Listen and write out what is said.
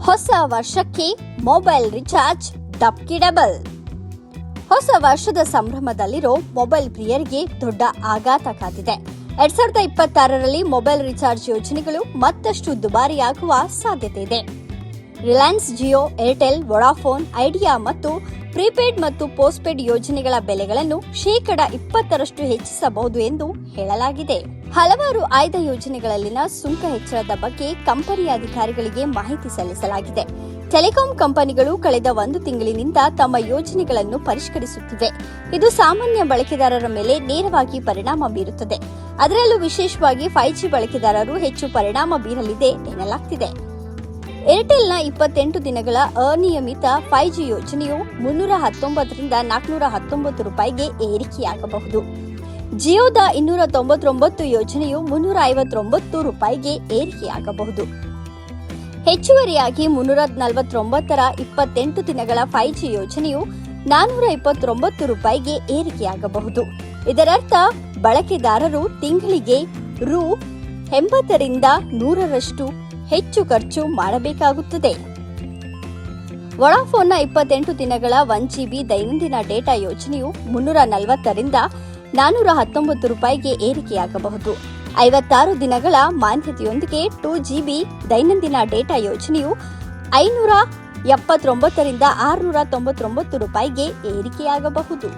ಹೊಸ ವರ್ಷಕ್ಕೆ mobile recharge ಡಬ್ಕಿ double. ಹೊಸ ವರ್ಷದ ಸಂಭ್ರಮದಲ್ಲಿರೋ ಮೊಬೈಲ್ ಪ್ರಿಯರಿಗೆ ದೊಡ್ಡ ಆಘಾತ ಕಾದಿದೆ. 2026ರಲ್ಲಿ ಮೊಬೈಲ್ ರಿಚಾರ್ಜ್ ಯೋಜನೆಗಳು ಮತ್ತಷ್ಟು ದುಬಾರಿಯಾಗುವ ಸಾಧ್ಯತೆ ಇದೆ. Reliance Jio, Airtel, Vodafone idea ಮತ್ತು ಪ್ರೀಪೇಡ್ ಮತ್ತು ಪೋಸ್ಟ್ಪೇಡ್ ಯೋಜನೆಗಳ ಬೆಲೆಗಳನ್ನು 20% ಹೆಚ್ಚಿಸಬಹುದು ಎಂದು ಹೇಳಲಾಗಿದೆ. ಹಲವಾರು ಆಯ್ದ ಯೋಜನೆಗಳಲ್ಲಿನ ಸುಂಕ ಹೆಚ್ಚಳದ ಬಗ್ಗೆ ಕಂಪನಿಯ ಅಧಿಕಾರಿಗಳಿಗೆ ಮಾಹಿತಿ ಸಲ್ಲಿಸಲಾಗಿದೆ. ಟೆಲಿಕಾಂ ಕಂಪನಿಗಳು ಕಳೆದ 1 ತಿಂಗಳಿನಿಂದ ತಮ್ಮ ಯೋಜನೆಗಳನ್ನು ಪರಿಷ್ಕರಿಸುತ್ತಿವೆ. ಇದು ಸಾಮಾನ್ಯ ಬಳಕೆದಾರರ ಮೇಲೆ ನೇರವಾಗಿ ಪರಿಣಾಮ ಬೀರುತ್ತದೆ. ಅದರಲ್ಲೂ ವಿಶೇಷವಾಗಿ 5G ಬಳಕೆದಾರರು ಹೆಚ್ಚು ಪರಿಣಾಮ ಬೀರಲಿದೆ ಎನ್ನಲಾಗ್ತಿದೆ. ಏರ್ಟೆಲ್ನ 28 ದಿನಗಳ ಅನಿಯಮಿತ 5G ಯೋಜನೆಯು 319ರಿಂದ 419 ರೂಪಾಯಿಗೆ ಏರಿಕೆಯಾಗಬಹುದು. ಜಿಯೋದ 299 ಯೋಜನೆಯು 359 ರೂಪಾಯಿಗೆ ಏರಿಕೆಯಾಗಬಹುದು. ಹೆಚ್ಚುವರಿಯಾಗಿ 349ರ 28 ದಿನಗಳ 5G ಯೋಜನೆಯು 429 ರೂಪಾಯಿಗೆ ಏರಿಕೆಯಾಗಬಹುದು. ಇದರರ್ಥ ಬಳಕೆದಾರರು ತಿಂಗಳಿಗೆ ರು 80ರಿಂದ 100ರಷ್ಟು ಹೆಚ್ಚು ಖರ್ಚು ಮಾಡಬೇಕಾಗುತ್ತದೆ. ವೊಡಾಫೋನ್ನ 28 ದಿನಗಳ 1GB ದೈನಂದಿನ ಡೇಟಾ ಯೋಜನೆಯು 340ರಿಂದ 419 ರೂಪಾಯಿಗೆ ಏರಿಕೆಯಾಗಬಹುದು. 56 ದಿನಗಳ ಮಾನ್ಯತೆಯೊಂದಿಗೆ 2GB ದೈನಂದಿನ ಡೇಟಾ ಯೋಜನೆಯು 579ರಿಂದ 699 ರೂಪಾಯಿಗೆ ಏರಿಕೆಯಾಗಬಹುದು.